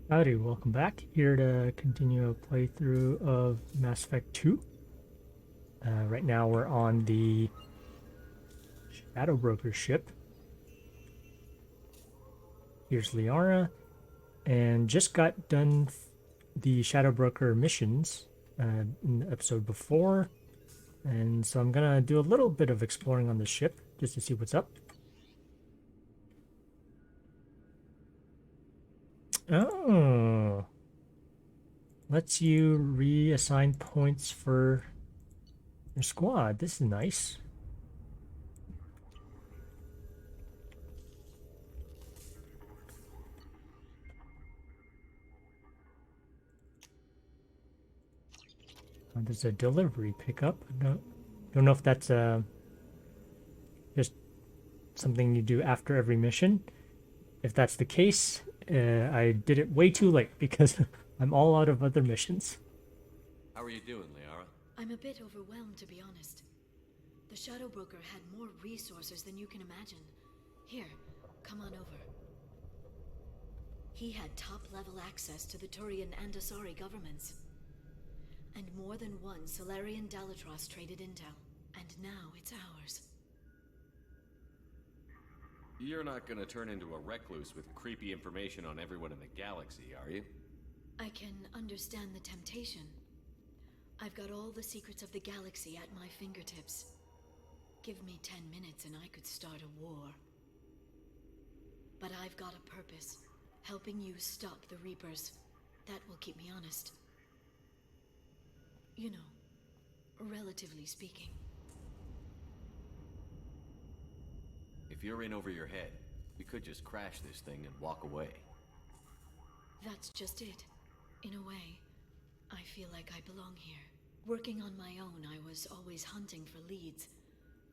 Howdy, welcome back. Here to continue a playthrough of Mass Effect 2. Right now we're on the Shadow Broker ship. Here's Liara, and just got done the Shadow Broker missions in the episode before. And so I'm gonna do a little bit of exploring on the ship just to see what's up. Oh, lets you reassign points for your squad. This is nice. There's a delivery pickup. Don't know if that's just something you do after every mission. If that's the case, I did it way too late because I'm all out of other missions. How are you doing, Liara? I'm a bit overwhelmed, to be honest. The Shadow Broker had more resources than you can imagine. Here, come on over. He had top-level access to the Turian and Asari governments. And more than one Solarian Dalatros traded intel. And now it's ours. You're not gonna turn into a recluse with creepy information on everyone in the galaxy, are you? I can understand the temptation. I've got all the secrets of the galaxy at my fingertips. Give me 10 minutes and I could start a war. But I've got a purpose. Helping you stop the Reapers. That will keep me honest. You know, relatively speaking. If you're in over your head, we could just crash this thing and walk away. That's just it. In a way, I feel like I belong here. Working on my own, I was always hunting for leads.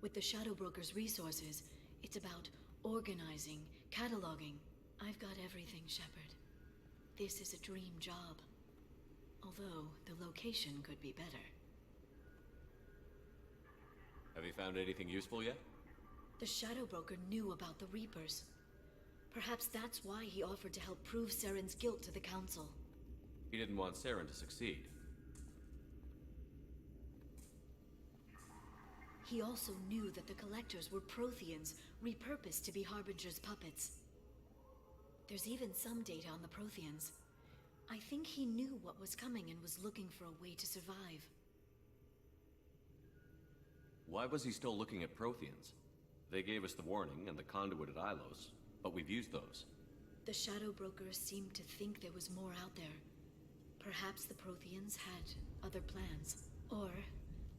With the Shadow Broker's resources, it's about organizing, cataloging. I've got everything, Shepard. This is a dream job. Although, the location could be better. Have you found anything useful yet? The Shadow Broker knew about the Reapers. Perhaps that's why he offered to help prove Saren's guilt to the Council. He didn't want Saren to succeed. He also knew that the Collectors were Protheans, repurposed to be Harbinger's puppets. There's even some data on the Protheans. I think he knew what was coming and was looking for a way to survive. Why was he still looking at Protheans? They gave us the warning and the conduit at Ilos, but we've used those. The Shadow Broker seemed to think there was more out there. Perhaps the Protheans had other plans. Or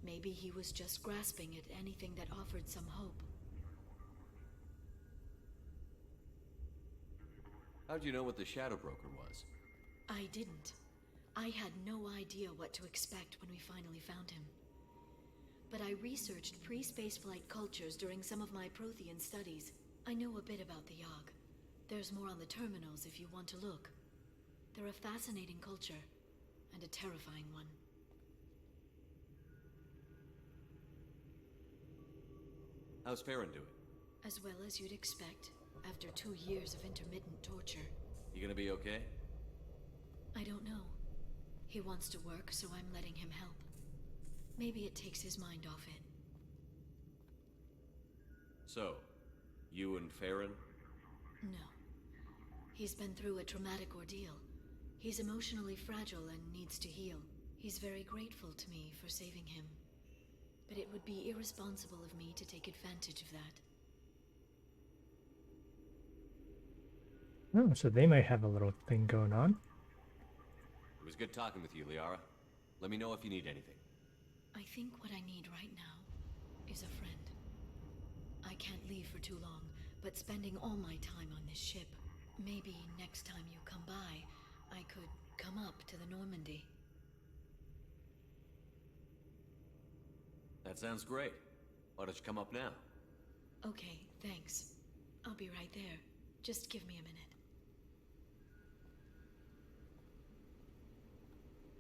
maybe he was just grasping at anything that offered some hope. How'd you know what the Shadow Broker was? I didn't. I had no idea what to expect when we finally found him. But I researched pre-spaceflight cultures during some of my Prothean studies. I know a bit about the Yogg. There's more on the terminals if you want to look. They're a fascinating culture, and a terrifying one. How's Farron doing? As well as you'd expect, after 2 years of intermittent torture. You gonna be okay? I don't know. He wants to work, so I'm letting him help. Maybe it takes his mind off it. So, you and Farron? No. He's been through a traumatic ordeal. He's emotionally fragile and needs to heal. He's very grateful to me for saving him. But it would be irresponsible of me to take advantage of that. Oh, so they might have a little thing going on. It was good talking with you, Liara. Let me know if you need anything. I think what I need right now is a friend. I can't leave for too long, but spending all my time on this ship. Maybe next time you come by, I could come up to the Normandy. That sounds great. Why don't you come up now? Okay, thanks. I'll be right there. Just give me a minute.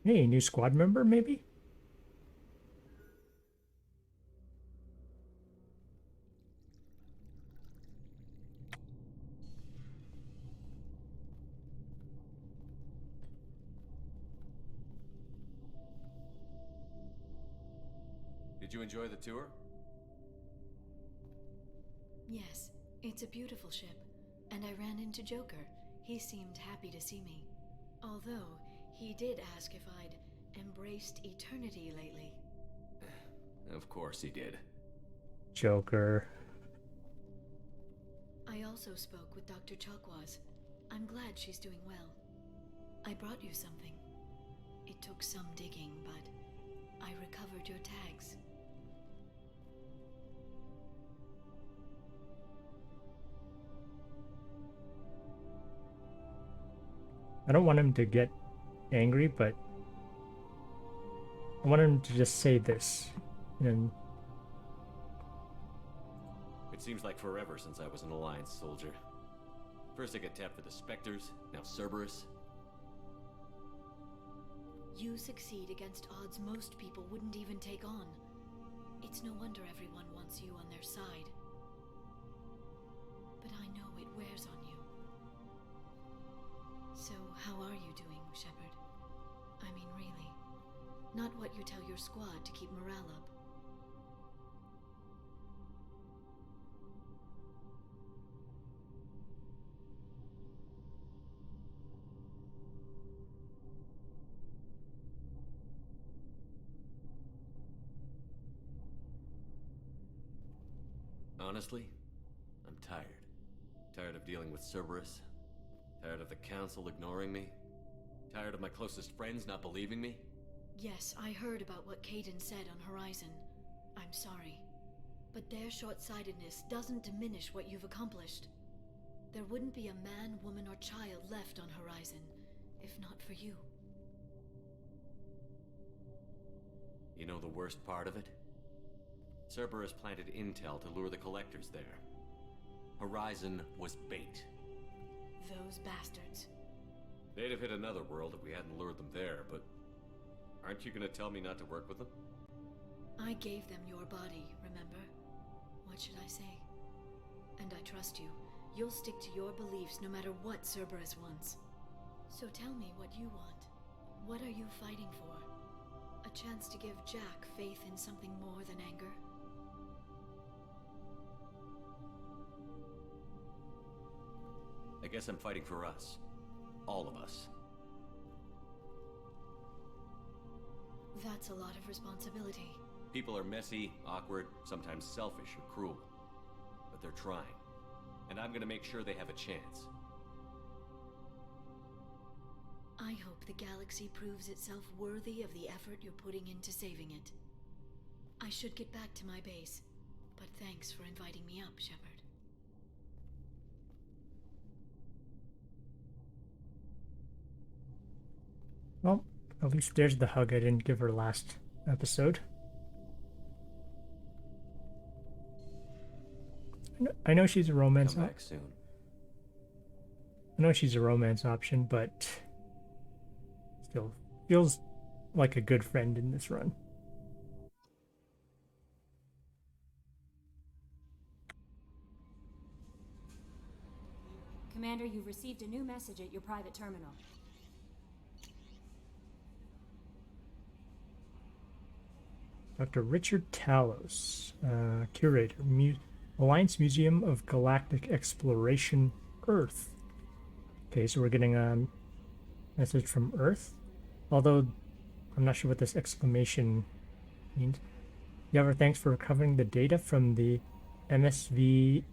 Hey, new squad member, maybe? Did you enjoy the tour? Yes, it's a beautiful ship. And I ran into Joker. He seemed happy to see me. Although, he did ask if I'd embraced eternity lately. Of course he did. Joker. I also spoke with Dr. Chakwas. I'm glad she's doing well. I brought you something. It took some digging, but I recovered your tags. I don't want him to get angry, but I want him to just say this. And It seems like forever since I was an Alliance soldier. First I get tapped for the Spectres, now Cerberus. You succeed against odds most people wouldn't even take on. It's no wonder everyone wants you on their side. But I know it wears on you. So, how are you doing, Shepard? I mean, really. Not what you tell your squad to keep morale up. Honestly, I'm tired. Tired of dealing with Cerberus. Tired of the Council ignoring me. Tired of my closest friends not believing me. Yes, I heard about what Caden said on Horizon. I'm sorry. But their short-sightedness doesn't diminish what you've accomplished. There wouldn't be a man, woman, or child left on Horizon, if not for you. You know the worst part of it? Cerberus planted intel to lure the Collectors there. Horizon was bait. Those bastards. They'd have hit another world if we hadn't lured them there, but... Aren't you gonna tell me not to work with them? I gave them your body, remember? What should I say? And I trust you. You'll stick to your beliefs no matter what Cerberus wants. So tell me what you want. What are you fighting for? A chance to give Jack faith in something more than anger? I guess I'm fighting for us. All of us. That's a lot of responsibility. People are messy, awkward, sometimes selfish or cruel. But they're trying. And I'm gonna make sure they have a chance. I hope the galaxy proves itself worthy of the effort you're putting into saving it. I should get back to my base, but thanks for inviting me up, Shepard. well, at least there's the hug I didn't give her last episode. I know she's a romance. Come back soon. I know she's a romance option, but still feels like a good friend in this run. Commander, you've received a new message at your private terminal. Dr. Richard Talos, curator, Alliance Museum of Galactic Exploration, Earth. Okay, so we're getting a message from Earth, although I'm not sure what this exclamation means. Yavor, thanks for recovering the data from the MSV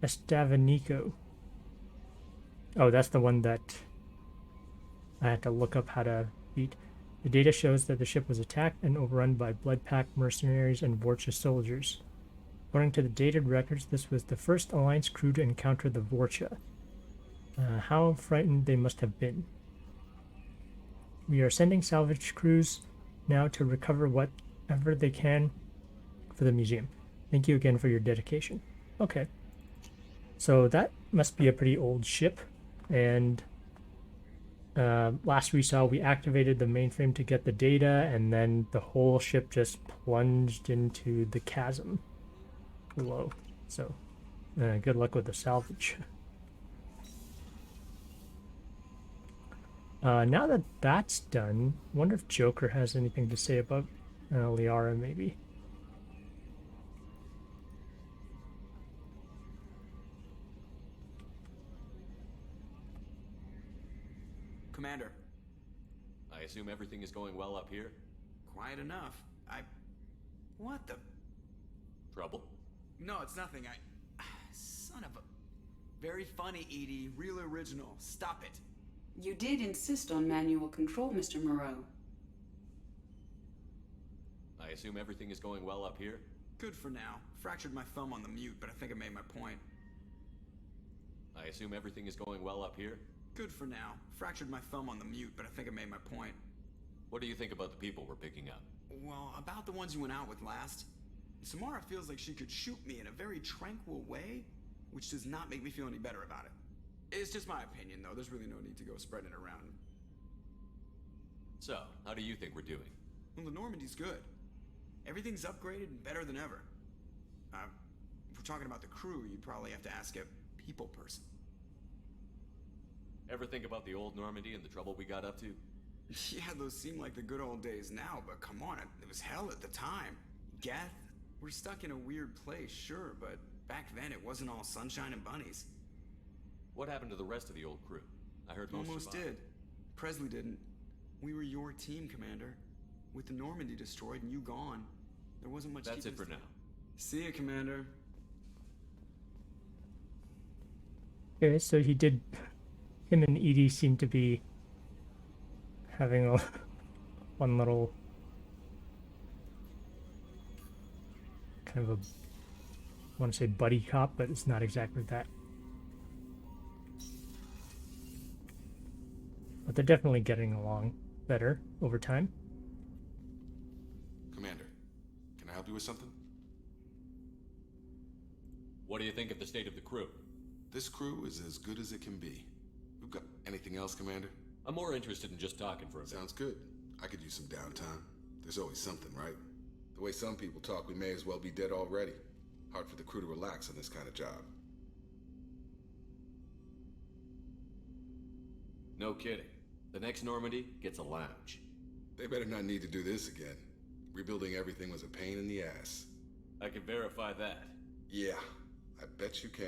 Estavanico. Oh, that's the one that I had to look up how to beat. The data shows that the ship was attacked and overrun by Bloodpack mercenaries and Vorcha soldiers. According to the dated records, this was the first Alliance crew to encounter the Vorcha. How frightened they must have been. We are sending salvage crews now to recover whatever they can for the museum. Thank you again for your dedication. Okay. So that must be a pretty old ship, and last we saw, we activated the mainframe to get the data, and then the whole ship just plunged into the chasm below. So, good luck with the salvage. Now that that's done, I wonder if Joker has anything to say about Liara, maybe. Commander. I assume everything is going well up here? Quiet enough. What the... Trouble? No, it's nothing. Son of a... Very funny, Edie. Real original. Stop it. You did insist on manual control, Mr. Moreau. I assume everything is going well up here? Good for now. Fractured my thumb on the mute, but I think I made my point. I assume everything is going well up here? Good for now. Fractured my thumb on the mute, but I think I made my point. What do you think about the people we're picking up? Well, about the ones you went out with last. Samara feels like she could shoot me in a very tranquil way, which does not make me feel any better about it. It's just my opinion, though. There's really no need to go spreading it around. So, how do you think we're doing? Well, the Normandy's good. Everything's upgraded and better than ever. If we're talking about the crew, you'd probably have to ask a people person. Ever think about the old Normandy and the trouble we got up to? Yeah, those seem like the good old days now, but come on, it was hell at the time. Geth, we're stuck in a weird place, sure, but back then it wasn't all sunshine and bunnies. What happened to the rest of the old crew? I heard most Almost survived. did. Presley didn't. We were your team, Commander. With the Normandy destroyed and you gone, there wasn't much. That's it for now. See ya, Commander. Okay, so he did. Him and Edie seem to be having a one little kind of a, I want to say buddy cop, but it's not exactly that. But they're definitely getting along better over time. Commander, can I help you with something? What do you think of the state of the crew? This crew is as good as it can be. We've got anything else, Commander? I'm more interested in just talking for a bit. Sounds good. I could use some downtime. There's always something, right? The way some people talk, we may as well be dead already. Hard for the crew to relax on this kind of job. No kidding. The next Normandy gets a lounge. They better not need to do this again. Rebuilding everything was a pain in the ass. I can verify that. Yeah, I bet you can.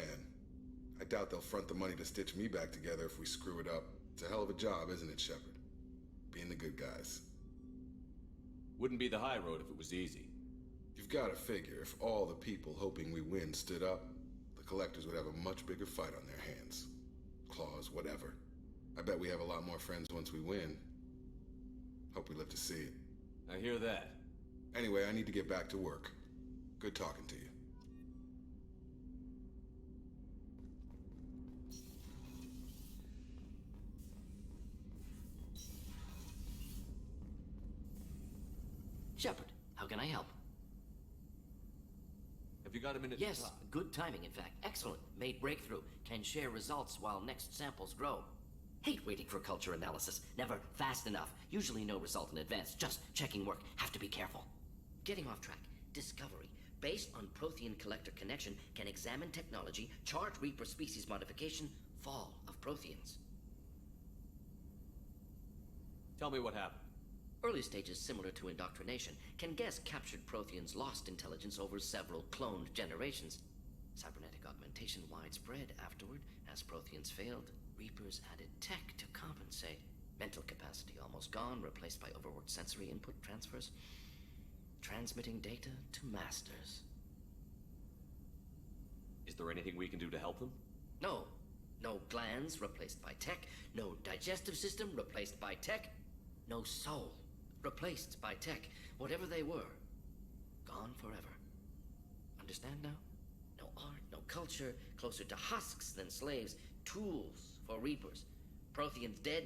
I doubt they'll front the money to stitch me back together if we screw it up. It's a hell of a job, isn't it, Shepard? Being the good guys. Wouldn't be the high road if it was easy. You've got to figure, if all the people hoping we win stood up, the collectors would have a much bigger fight on their hands. Claws, whatever. I bet we have a lot more friends once we win. Hope we live to see it. I hear that. Anyway, I need to get back to work. Good talking to you. Shepard, how can I help? Have you got a minute Yes, to talk? good timing, in fact. Excellent. Made breakthrough. Can share results while next samples grow. Hate waiting for culture analysis. Never fast enough. Usually no result in advance. Just checking work. Have to be careful. Getting off track. Discovery. Based on Prothean collector connection, can examine technology, chart Reaper species modification, fall of Protheans. Tell me what happened. Early stages similar to indoctrination. Can guess captured Protheans lost intelligence over several cloned generations. Cybernetic augmentation widespread afterward. As Protheans failed, Reapers added tech to compensate. Mental capacity almost gone, replaced by overworked sensory input transfers. Transmitting data to masters. Is there anything we can do to help them? No. No glands replaced by tech. No digestive system replaced by tech. No soul replaced by tech. Whatever they were, gone forever. Understand now? No art, no culture, closer to husks than slaves. Tools for Reapers. Protheans dead.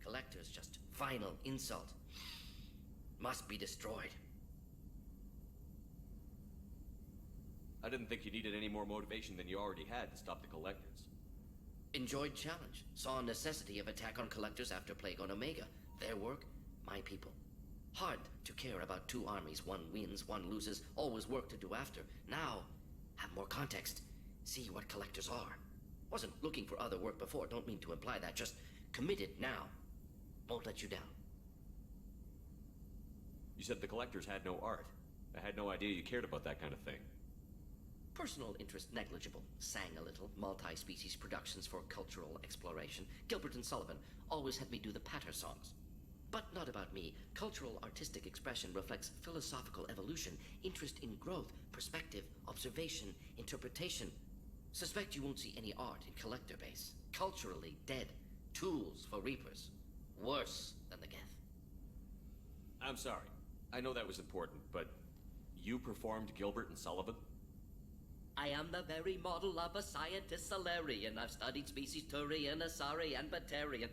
Collectors just final insult. Must be destroyed. I didn't think you needed any more motivation than you already had to stop the collectors. Enjoyed challenge. Saw necessity of attack on collectors after Plague on Omega. Their work, my people. Hard to care about two armies. One wins, one loses. Always work to do after. Now, have more context. See what collectors are. Wasn't looking for other work before. Don't mean to imply that. Just committed now. Won't let you down. You said the collectors had no art. I had no idea you cared about that kind of thing. Personal interest negligible. Sang a little. Multi-species productions for cultural exploration. Gilbert and Sullivan always had me do the patter songs. But not about me. Cultural artistic expression reflects philosophical evolution, interest in growth, perspective, observation, interpretation. Suspect you won't see any art in collector base. Culturally dead. Tools for reapers. Worse than the Geth. I'm sorry. I know that was important, but you performed Gilbert and Sullivan? I am the very model of a scientist Solarian. I've studied species Turian, Asari, and Batarian.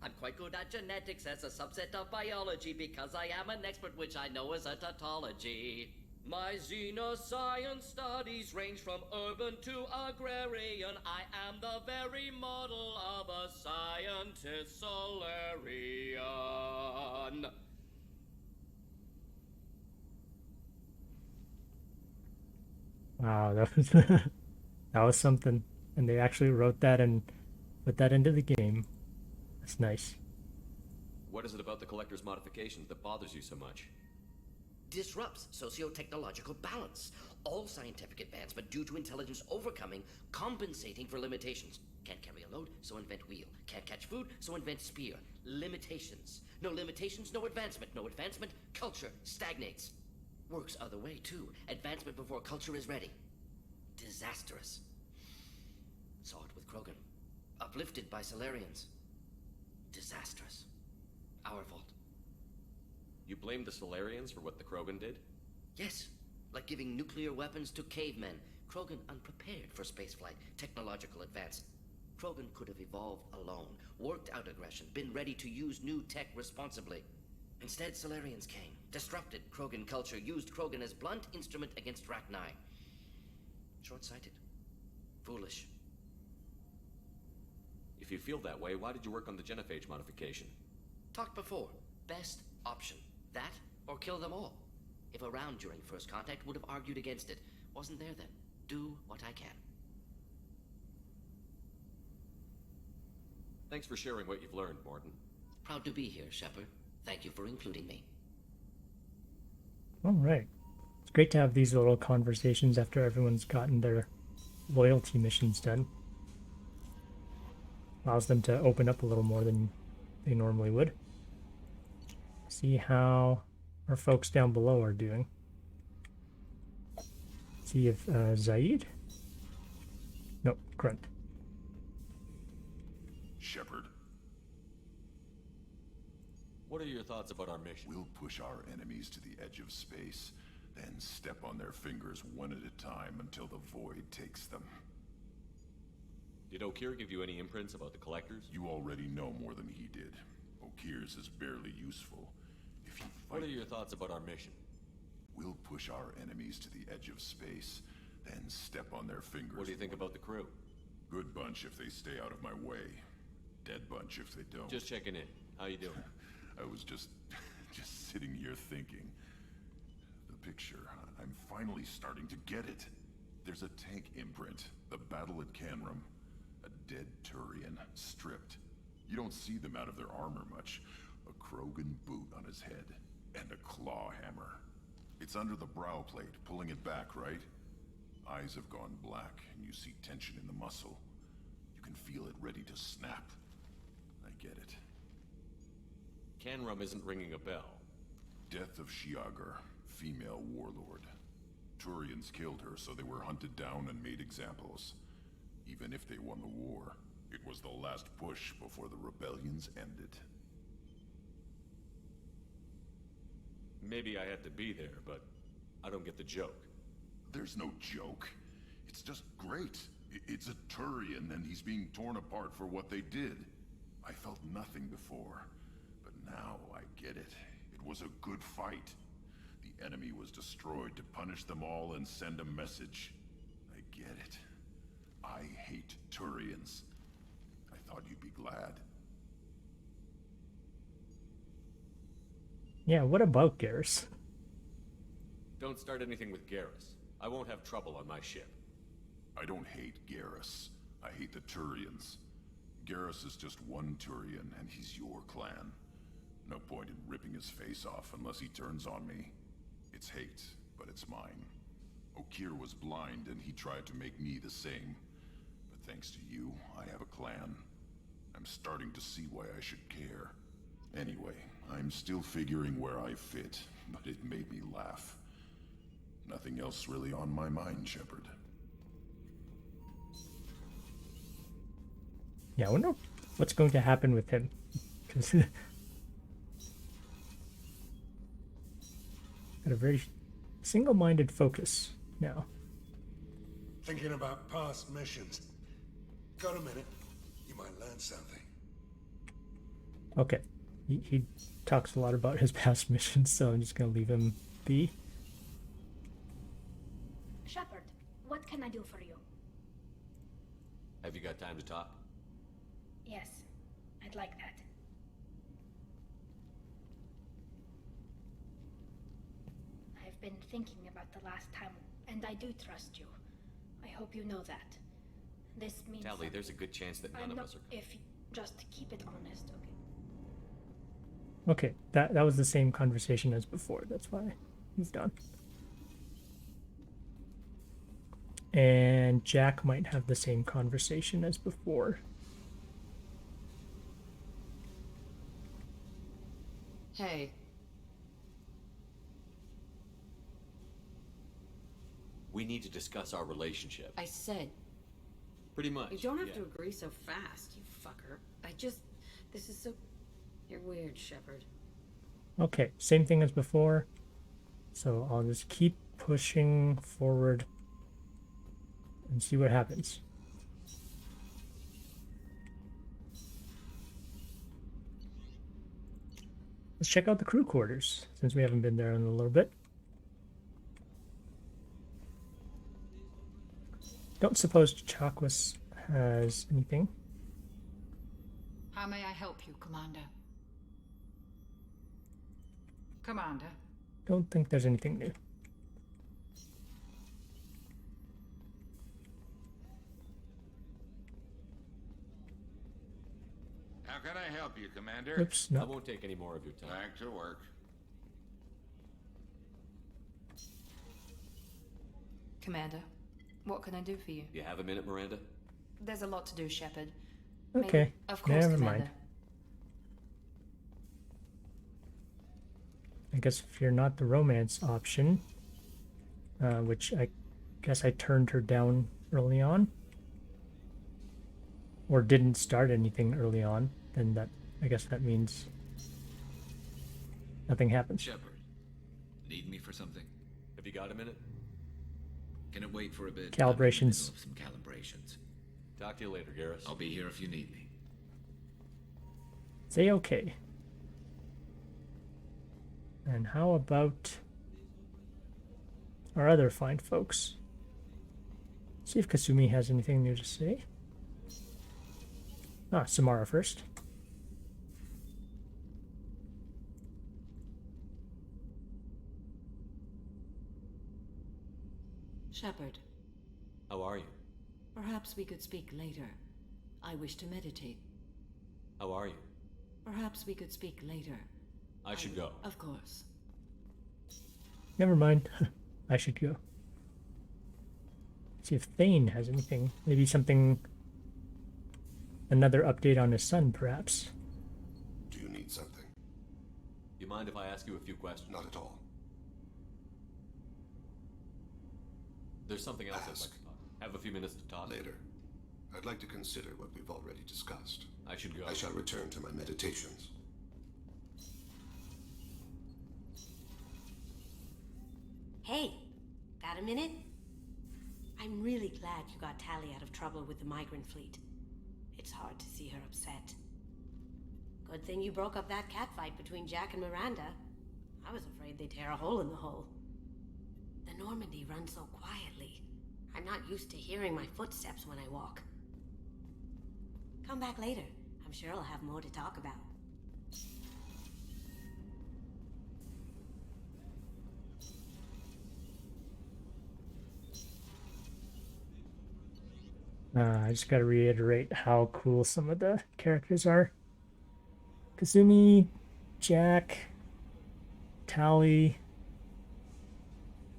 I'm quite good at genetics as a subset of biology because I am an expert, which I know is a tautology. My xenoscience studies range from urban to agrarian. I am the very model of a scientist Solarian. Wow, that was that was something, and they actually wrote that and put that into the game. That's nice. What is it about the collector's modifications that bothers you so much? Disrupts socio-technological balance. All scientific advancement due to intelligence overcoming, compensating for limitations. Can't carry a load, so invent wheel. Can't catch food, so invent spear. Limitations. No limitations, no advancement. No advancement, culture stagnates. Works other way, too. Advancement before culture is ready. Disastrous. Saw it with Krogan. Uplifted by Solarians. Disastrous. Our fault. You blame the Solarians for what the Krogan did? Yes, like giving nuclear weapons to cavemen. Krogan unprepared for spaceflight, technological advance. Krogan could have evolved alone, worked out aggression, been ready to use new tech responsibly. Instead, Solarians came, disrupted Krogan culture, used Krogan as blunt instrument against Rachni. Short-sighted. Foolish. If you feel that way, why did you work on the genophage modification? Talked before. Best option. That, or kill them all. If around during first contact, would have argued against it. Wasn't there then. Do what I can. Thanks for sharing what you've learned, Morton. Proud to be here, Shepard. Thank you for including me. All right. It's great to have these little conversations after everyone's gotten their loyalty missions done. Allows them to open up a little more than they normally would. See how our folks down below are doing. See if Zaid? Nope, Grunt. Shepard, What are your thoughts about our mission? we'll push our enemies to the edge of space, then step on their fingers one at a time until the void takes them. Did Okir give you any imprints about the collectors? You already know more than he did. Okir's is barely useful. If you What fight, are your thoughts about our mission? we'll push our enemies to the edge of space, then step on their fingers. What do you think about the crew? Good bunch if they stay out of my way. Dead bunch if they don't. Just checking in. How you doing? I was just sitting here thinking. The picture, I'm finally starting to get it. There's a tank imprint, the battle at Canrum. A dead Turian, stripped. You don't see them out of their armor much. A Krogan boot on his head, and a claw hammer. It's under the brow plate, pulling it back, right? Eyes have gone black, and you see tension in the muscle. You can feel it ready to snap. I get it. Canrum isn't ringing a bell. Death of Shiagar, female warlord. Turians killed her, so they were hunted down and made examples. Even if they won the war, it was the last push before the rebellions ended. Maybe I had to be there, but I don't get the joke. There's no joke. It's just great. It's a Turian, and he's being torn apart for what they did. I felt nothing before, but now I get it. It was a good fight. The enemy was destroyed to punish them all and send a message. I get it. I hate Turians. I thought you'd be glad. Yeah, what about Garrus? Don't start anything with Garrus. I won't have trouble on my ship. I don't hate Garrus. I hate the Turians. Garrus is just one Turian, and he's your clan. No point in ripping his face off unless he turns on me. It's hate, but it's mine. Okir was blind and he tried to make me the same. But thanks to you, I have a clan. I'm starting to see why I should care. Anyway, I'm still figuring where I fit, but it made me laugh. Nothing else really on my mind, Shepard. Yeah, I wonder what's going to happen with him. 'Cause got a very single-minded focus now. Thinking about past missions. Got a minute? You might learn something. Okay. He talks a lot about his past missions, so I'm just going to leave him be. Shepard, what can I do for you? Have you got time to talk? Yes, I'd like that. I've been thinking about the last time, and I do trust you. I hope you know that. This means Tally, something. there's a good chance that none of us are... If just keep it honest, okay? Okay, that was the same conversation as before. That's why he's done. And Jack might have the same conversation as before. Hey, We need to discuss our relationship. I said, Pretty much. you don't have yeah. to agree so fast, you fucker. This is so... You're weird, Shepard. Okay, same thing as before. So I'll just keep pushing forward and see what happens. Let's check out the crew quarters, since we haven't been there in a little bit. Don't suppose Chakwas has anything. How may I help you, Commander? Commander? Don't think there's anything new. How can I help you, Commander? Oops, I no. won't take any more of your time. Back to work. Commander, what can I do for you? You have a minute, Miranda? There's a lot to do, Shepard. Okay, Maybe, of course, never Commander. mind. I guess if you're not the romance option, which I guess I turned her down early on, or didn't start anything early on, then I guess that means nothing happens. Shepard, need me for something? Have you got a minute? Can it wait for a bit? Calibrations. I'm in the middle of some calibrations. Talk to you later, Garrus. I'll be here if you need me. Say okay. And how about our other fine folks? See if Kasumi has anything new to say. Ah, Samara first. Shepard, How are you? perhaps we could speak later. I wish to meditate. How are you? Perhaps we could speak later. I should go. Of course. Never mind. I should go. See if Thane has anything. Maybe something. Another update on his son, perhaps. Do you need something? You mind if I ask you a few questions? Not at all. There's something else I'd like to talk. Have a few minutes to talk? Later. I'd like to consider what we've already discussed. I should go. I shall return to my meditations. Hey, got a minute? I'm really glad you got Tally out of trouble with the migrant fleet. It's hard to see her upset. Good thing you broke up that catfight between Jack and Miranda. I was afraid they'd tear a hole in the hull. The Normandy runs so quietly. I'm not used to hearing my footsteps when I walk. Come back later. I'm sure I'll have more to talk about. I just gotta reiterate how cool some of the characters are. Kasumi, Jack, Tally,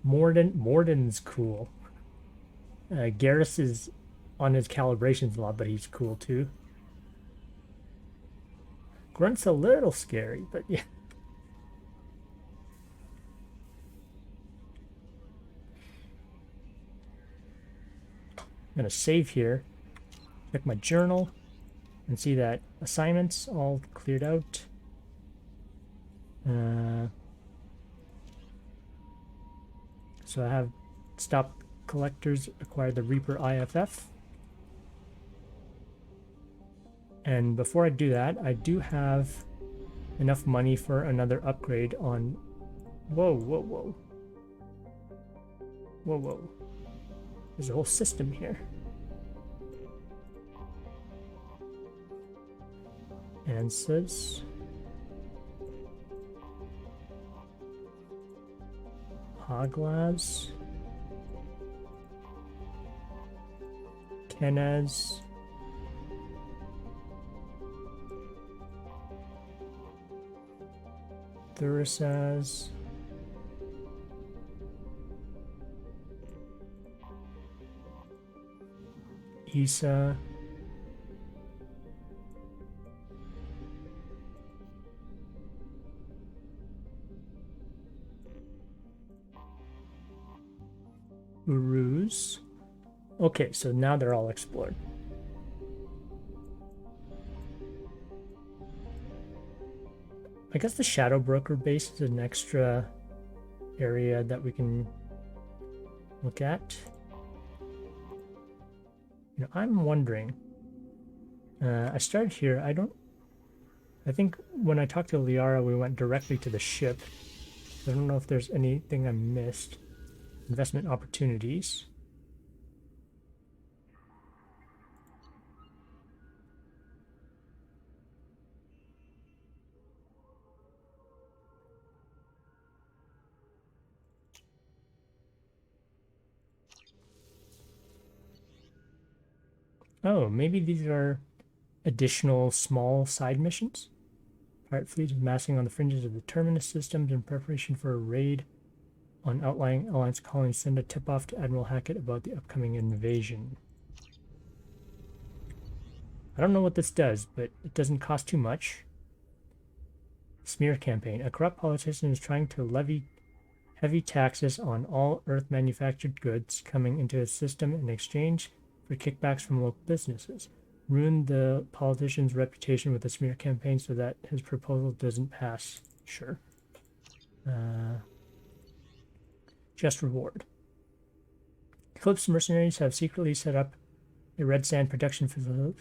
Morden. Morden's cool. Garrus is on his calibrations a lot, but he's cool too. Grunt's a little scary, but yeah. I'm gonna save here, check my journal, and see that assignments all cleared out. So I have stop collectors acquire the Reaper IFF. And before I do that, I do have enough money for another upgrade on... Whoa, whoa, whoa. Whoa, whoa. There's a whole system here. Answers. Hoglas. Kenaz. Thurisaz. Isa. Uruz. Okay, so now they're all explored. I guess the Shadow Broker base is an extra area that we can look at. You know, I'm wondering. I started here. I think when I talked to Liara, we went directly to the ship. I don't know if there's anything I missed. Investment opportunities. Oh, maybe these are additional small side missions? Pirate fleets massing on the fringes of the terminus systems in preparation for a raid on outlying Alliance colonies. Send a tip-off to Admiral Hackett about the upcoming invasion. I don't know what this does, but it doesn't cost too much. Smear campaign. A corrupt politician is trying to levy heavy taxes on all Earth-manufactured goods coming into his system in exchange for kickbacks from local businesses. Ruin the politician's reputation with a smear campaign so that his proposal doesn't pass. Sure. Just reward. Eclipse mercenaries have secretly set up a red sand production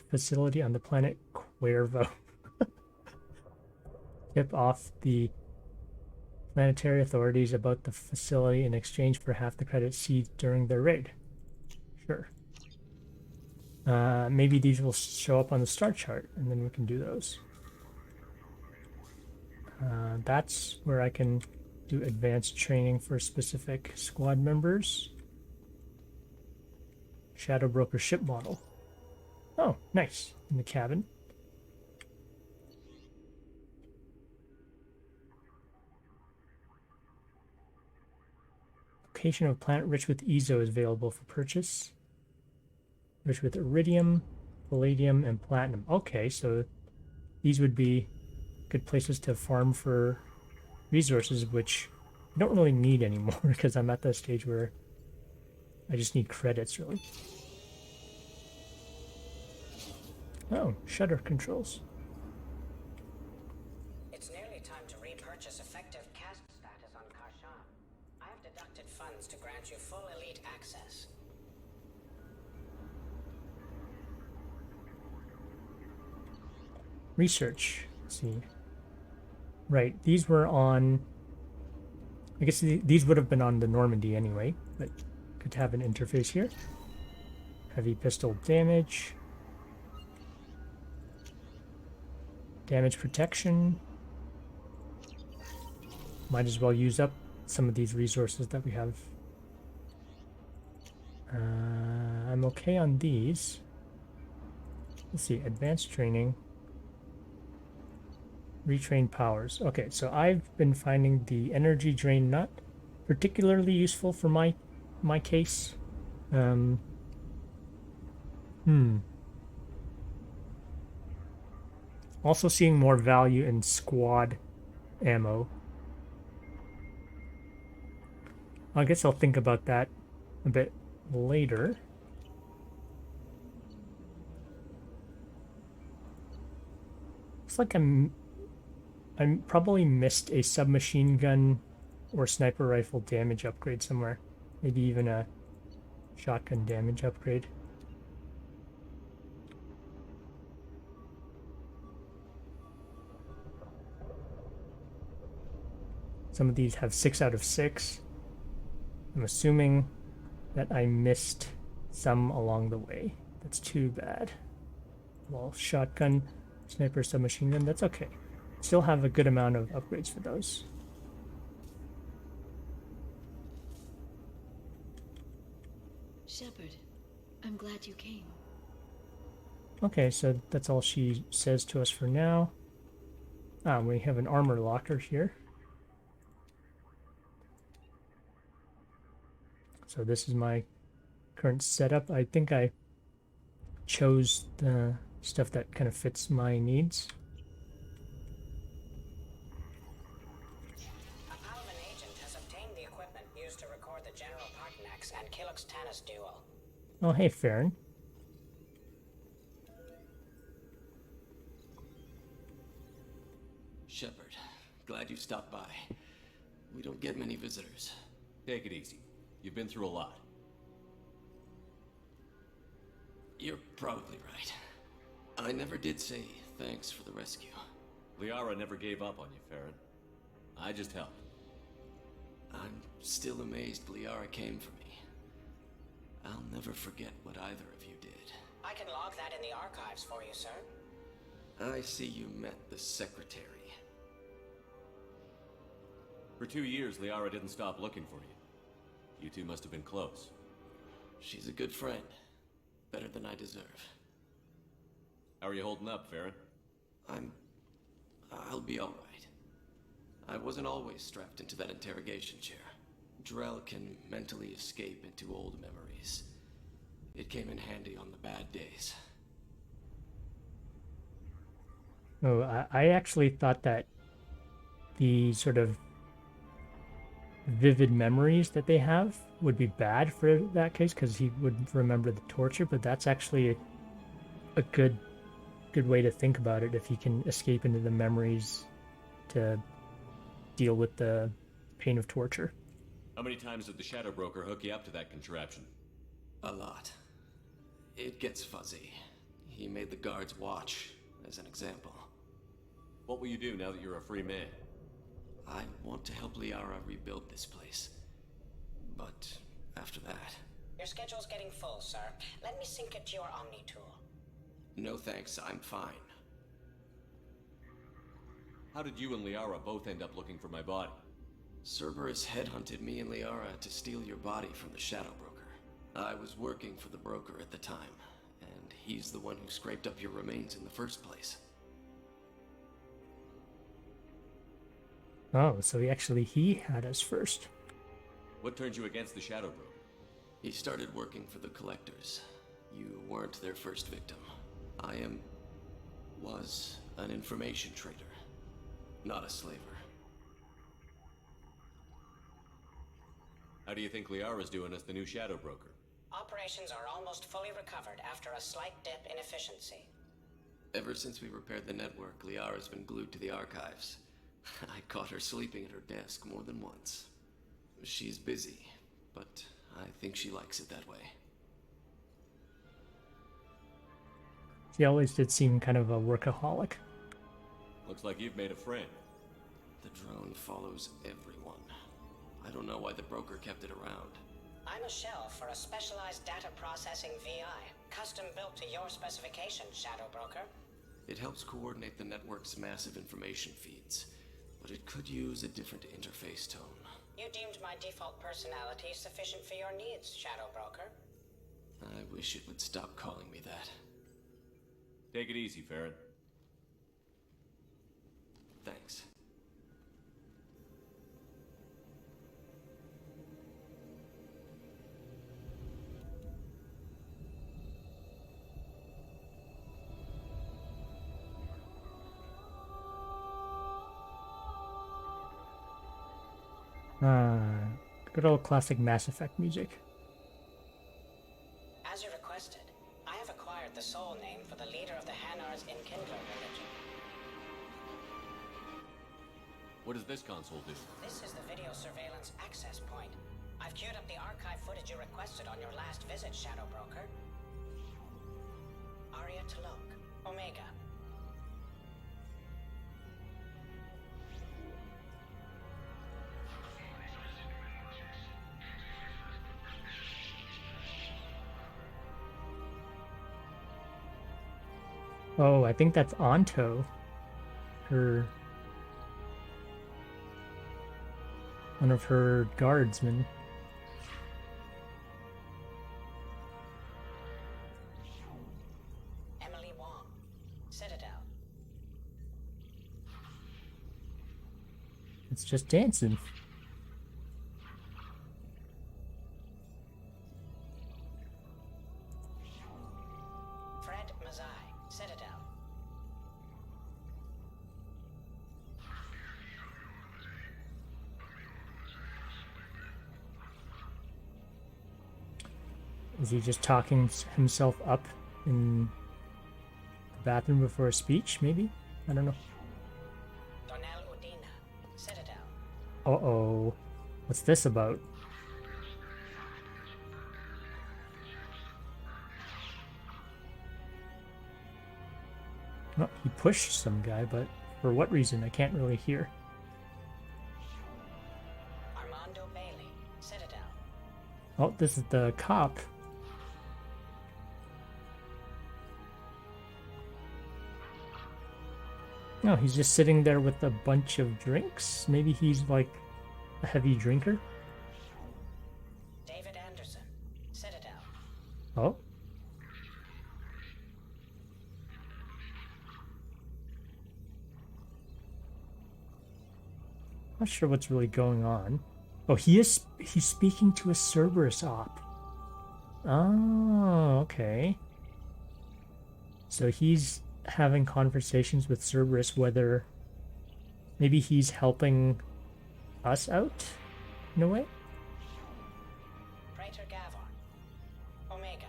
facility on the planet Cuervo. Tip off the planetary authorities about the facility in exchange for half the credits seized during their raid. Sure. Maybe these will show up on the star chart, and then we can do those. That's where I can do advanced training for specific squad members. Shadow Broker ship model. Oh, nice. In the cabin. Location of planet rich with Ezo is available for purchase. Rich with iridium, palladium, and platinum. Okay, so these would be good places to farm for resources, which I don't really need anymore because I'm at that stage where I just need credits, really. Oh, shutter controls. It's nearly time to repurchase effective caste status on Karshan. I have deducted funds to grant you full elite access. Research. Let's see. Right, these were on... I guess these would have been on the Normandy anyway, but good to have an interface here. Heavy pistol damage. Damage protection. Might as well use up some of these resources that we have. I'm okay on these. Let's see, advanced training. Retrain powers. Okay, so I've been finding the energy drain not particularly useful for my case. Also seeing more value in squad ammo. I guess I'll think about that a bit later. Looks like I'm probably missed a submachine gun or sniper rifle damage upgrade somewhere. Maybe even a shotgun damage upgrade. Some of these have 6 out of 6. I'm assuming that I missed some along the way. That's too bad. Well, shotgun, sniper, submachine gun, that's okay. Still have a good amount of upgrades for those. Shepard, I'm glad you came. Okay, so that's all she says to us for now. We have an armor locker here. So this is my current setup. I think I chose the stuff that kind of fits my needs. A Palvan agent has obtained the equipment used to record the General Partonax and Kilix-Tanis duel. Oh, hey, Farron. Shepard, glad you stopped by. We don't get many visitors. Take it easy. You've been through a lot. You're probably right. I never did say thanks for the rescue. Liara never gave up on you, Farron. I just helped. I'm still amazed Liara came for me. I'll never forget what either of you did. I can log that in the archives for you, sir. I see you met the secretary. For 2 years, Liara didn't stop looking for you. You two must have been close. She's a good friend. Better than I deserve. How are you holding up, Farron? I'll be all right. I wasn't always strapped into that interrogation chair. Drell can mentally escape into old memories. It came in handy on the bad days. Oh, I actually thought that the sort of vivid memories that they have would be bad for that case because he would remember the torture, but that's actually a good way to think about it if he can escape into the memories to deal with the pain of torture. How many times did the Shadow Broker hook you up to that contraption? A lot. It gets fuzzy. He made the guards watch, as an example. What will you do now that you're a free man? I want to help Liara rebuild this place. But after that... Your schedule's getting full, sir. Let me sync it to your Omni tool. No thanks, I'm fine. How did you and Liara both end up looking for my body? Cerberus headhunted me and Liara to steal your body from the Shadow Broker. I was working for the broker at the time, and he's the one who scraped up your remains in the first place. Oh, so he had us first. What turned you against the Shadow Broker? He started working for the Collectors. You weren't their first victim. I was an information trader, not a slaver. How do you think Liara's doing as the new Shadow Broker? Operations are almost fully recovered after a slight dip in efficiency. Ever since we repaired the network, Liara's been glued to the archives. I caught her sleeping at her desk more than once. She's busy, but I think she likes it that way. She always did seem kind of a workaholic. Looks like you've made a friend. The drone follows everyone. I don't know why the broker kept it around. I'm a shell for a specialized data processing VI, custom built to your specifications, Shadow Broker. It helps coordinate the network's massive information feeds, but it could use a different interface tone. You deemed my default personality sufficient for your needs, Shadow Broker. I wish it would stop calling me that. Take it easy, Farron. Good old classic Mass Effect music. As you requested, I have acquired the soul name for the leader of the Hanar's Enkindler religion. What does this console do? This is the video surveillance access point. I've queued up the archive footage you requested on your last visit, Shadow Broker. Aria Talok, Omega. Oh, I think that's Anto. One of her guardsmen. Emily Wong, Citadel. It's just dancing. Fred Mazai, Citadel. Is he just talking himself up in the bathroom before a speech, maybe? I don't know. Donnell Udina, Citadel. Uh-oh. What's this about? Oh, he pushed some guy, but for what reason? I can't really hear. Armando Bailey, Citadel. Oh, this is the cop. No, he's just sitting there with a bunch of drinks. Maybe he's like a heavy drinker. David Anderson, Citadel. Oh. Not sure what's really going on. Oh, he's speaking to a Cerberus op. Oh, okay. So he's having conversations with Cerberus, whether maybe he's helping us out in a way. Praetor Gavon, Omega.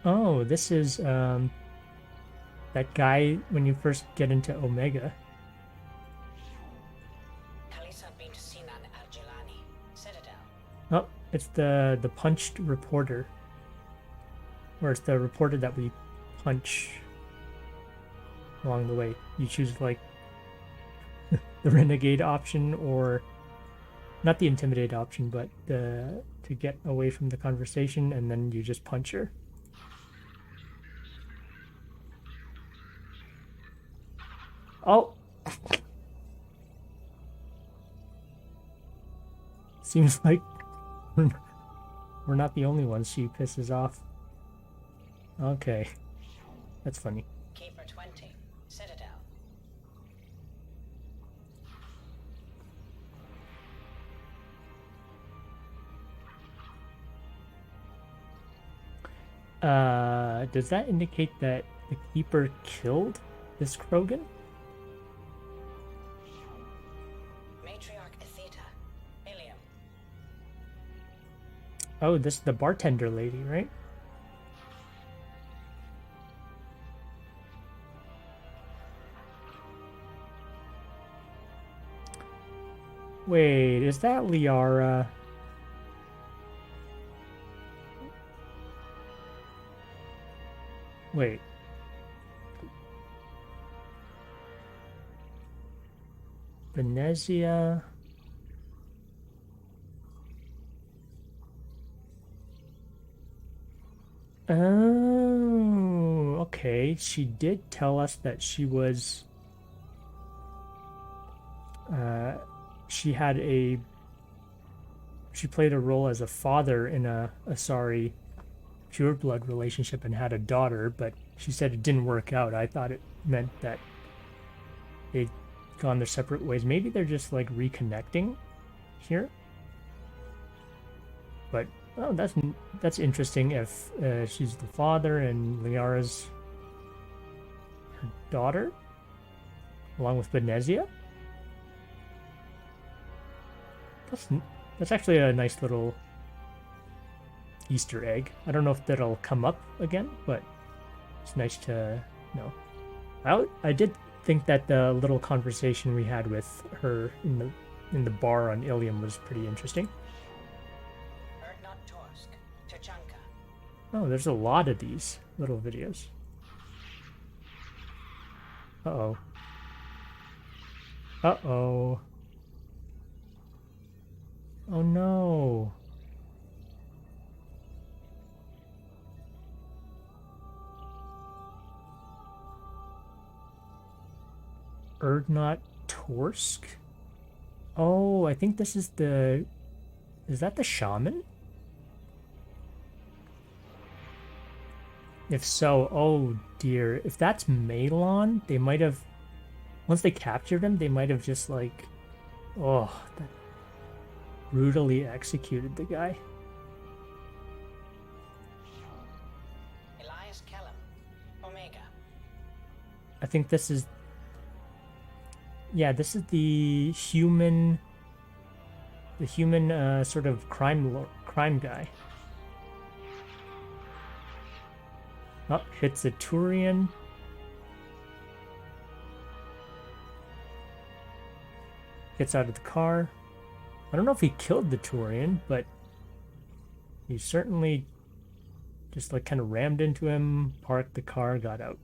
Oh, this is that guy when you first get into Omega. Khalisad bin Sinan al-Jilani, Citadel. Oh, it's the punched reporter. Or it's the reporter that we punch along the way. You choose like the renegade option, or not the intimidate option, but the to get away from the conversation, and then you just punch her. Oh! Seems like we're not the only ones she pisses off. Okay. That's funny. Keeper 20, Citadel. Does that indicate that the Keeper killed this Krogan? Matriarch Atheta, Ilium. Oh, this is the bartender lady, right? Wait, is that Liara? Wait. Venezia. Oh, okay. She did tell us that she was she played a role as a father in a Asari pureblood relationship and had a daughter, but she said it didn't work out. I thought it meant that they'd gone their separate ways. Maybe they're just like reconnecting here. But Oh, that's interesting. If she's the father and Liara's her daughter, along with Benezia. That's actually a nice little Easter egg. I don't know if that'll come up again, but it's nice to know. I did think that the little conversation we had with her in the bar on Ilium was pretty interesting. Oh, there's a lot of these little videos. Uh-oh. Uh-oh. Oh no. Erdnot Torsk? Oh, I think this is the... Is that the shaman? If so, oh dear. If that's Malon, they might have... Once they captured him, they might have just like... Oh, that brutally executed the guy. Elias Kellum, Omega. I think this is... Yeah, this is the human... The human sort of crime guy. Oh, hits a Turian. Gets out of the car. I don't know if he killed the Turian, but he certainly just like kind of rammed into him, parked the car, got out.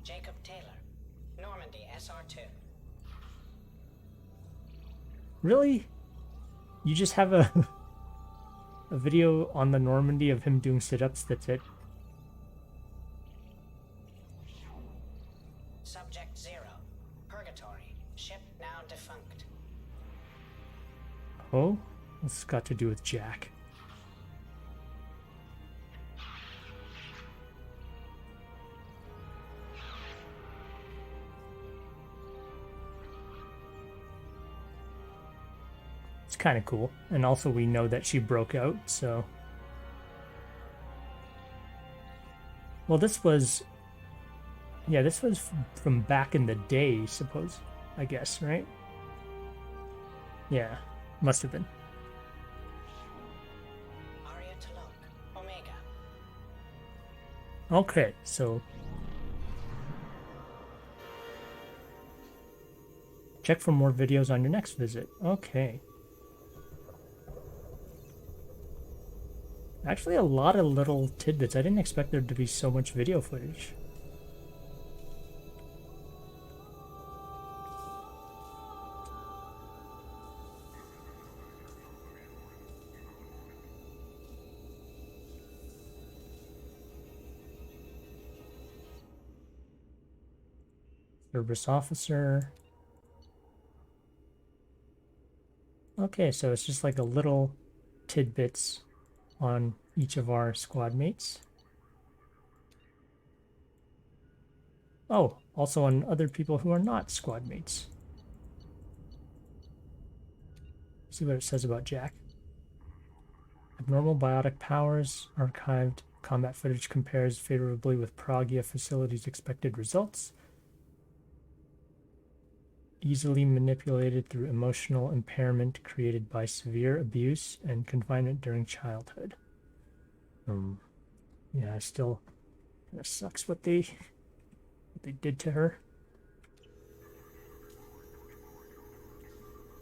Jacob Taylor, Normandy SR2. Really? You just have a video on the Normandy of him doing sit-ups, that's it? Subject 0. Purgatory. Ship now defunct. Oh? What's got to do with Jack? It's kind of cool. And also we know that she broke out, so... Well, this was... Yeah, this was from back in the day, suppose. I guess, right? Yeah, must have been. Arya Talok, Omega. Okay, so... Check for more videos on your next visit. Okay. Actually, a lot of little tidbits. I didn't expect there to be so much video footage. Service officer. Okay, so it's just like a little tidbits on each of our squad mates. Oh, also on other people who are not squad mates. See what it says about Jack. Abnormal biotic powers archived. Combat footage compares favorably with Pragia facility's expected results. Easily manipulated through emotional impairment created by severe abuse and confinement during childhood. Yeah, still kind of sucks what they did to her.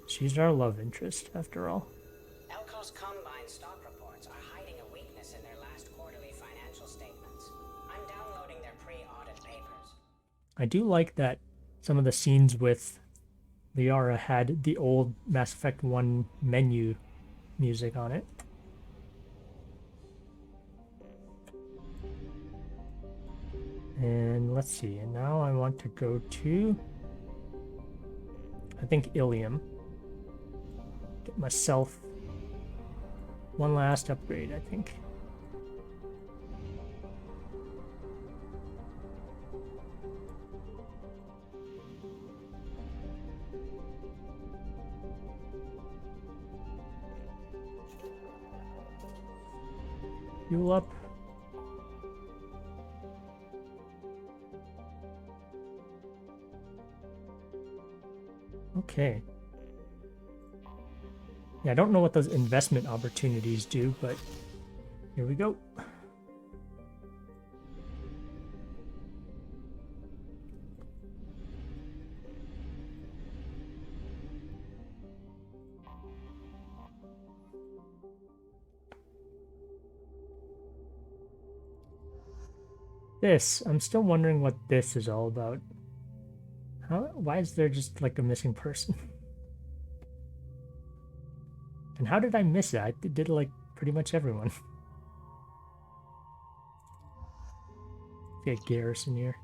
She's our love interest, after all. Elco's Combine stock reports are hiding a weakness in their last quarterly financial statements. I'm downloading their pre-audit papers. I do like that some of the scenes with Liara had the old Mass Effect 1 menu music on it. And let's see, and now I want to go to, I think, Ilium. Get myself one last upgrade, I think. Fuel up. Okay. Yeah, I don't know what those investment opportunities do, but here we go. This, I'm still wondering what this is all about. Why is there just like a missing person? And how did I miss it? I did like pretty much everyone. Get Garrison here.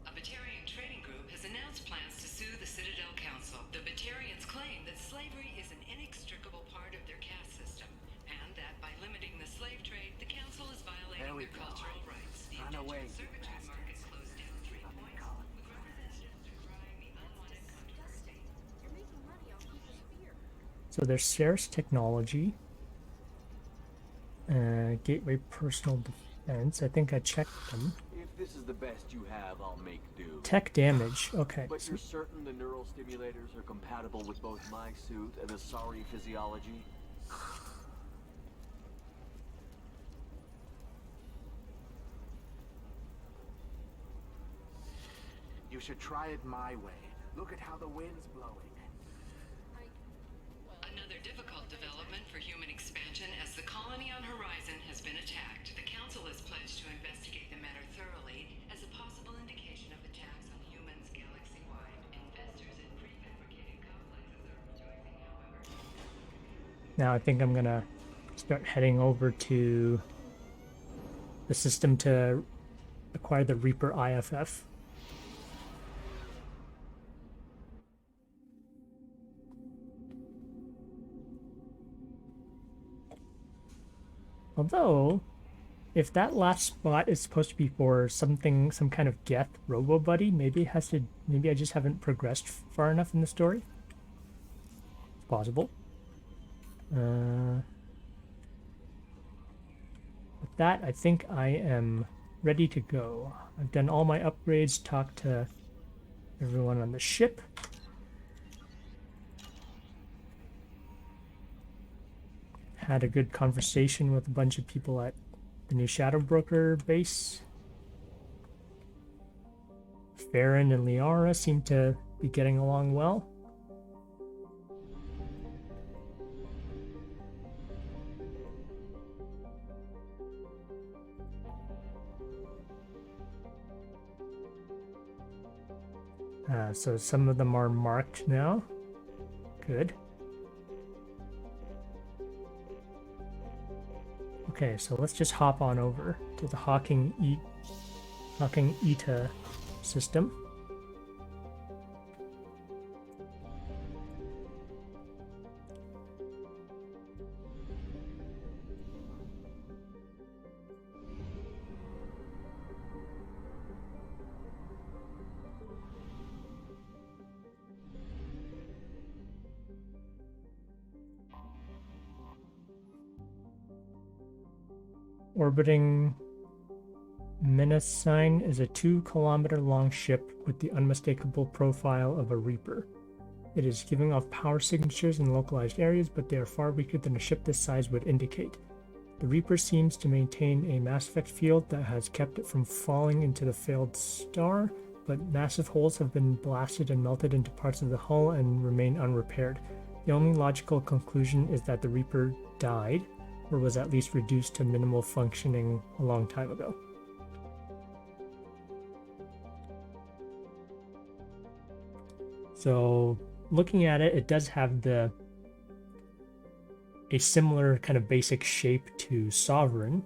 A Batarian trading group has announced plans to sue the Citadel Council. The Batarians claim that slavery is an inextricable part of their caste system, and that by limiting the slave trade, the council is violating their cultural rights. The indentured servitude market closed down 3 points, with representatives decrying the unwanted controversy. You're making money off people's fear. So there's Ceres Technology. Gateway Personal Defense. I think I checked them. If this is the best you have, I'll make do. Tech damage. Okay. But you're certain the neural stimulators are compatible with both my suit and the sorry physiology? You should try it my way. Look at how the wind's blowing. Another difficult development for human expansion as the colony on Horizon has been attacked. The Council has pledged to investigate the matter thoroughly as a possible indication of attacks on humans galaxy-wide. Investors in prefabricated complexes are rejoicing, however. Now I think I'm gonna start heading over to the system to acquire the Reaper IFF. Although, if that last spot is supposed to be for some kind of Geth Robo Buddy, maybe I just haven't progressed far enough in the story. It's possible. With that, I think I am ready to go. I've done all my upgrades, talked to everyone on the ship. Had a good conversation with a bunch of people at the new Shadow Broker base. Farron and Liara seem to be getting along well. So some of them are marked now. Good. Okay, so let's just hop on over to the Hawking Eta system. Orbiting Menacine is a 2-kilometer-long ship with the unmistakable profile of a Reaper. It is giving off power signatures in localized areas, but they are far weaker than a ship this size would indicate. The Reaper seems to maintain a mass effect field that has kept it from falling into the failed star, but massive holes have been blasted and melted into parts of the hull and remain unrepaired. The only logical conclusion is that the Reaper died, or was at least reduced to minimal functioning a long time ago. So looking at it, it does have a similar kind of basic shape to Sovereign.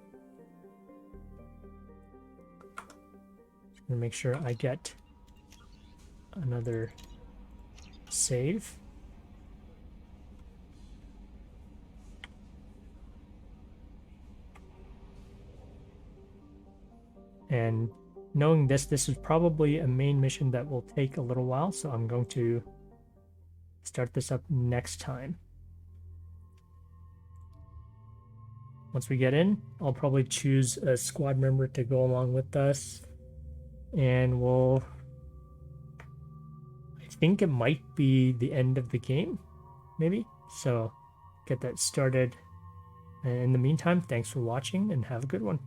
Just gonna make sure I get another save. And knowing this is probably a main mission that will take a little while, so I'm going to start this up next time. Once we get in, I'll probably choose a squad member to go along with us, and we'll... I think it might be the end of the game, maybe? So, get that started. And in the meantime, thanks for watching, and have a good one.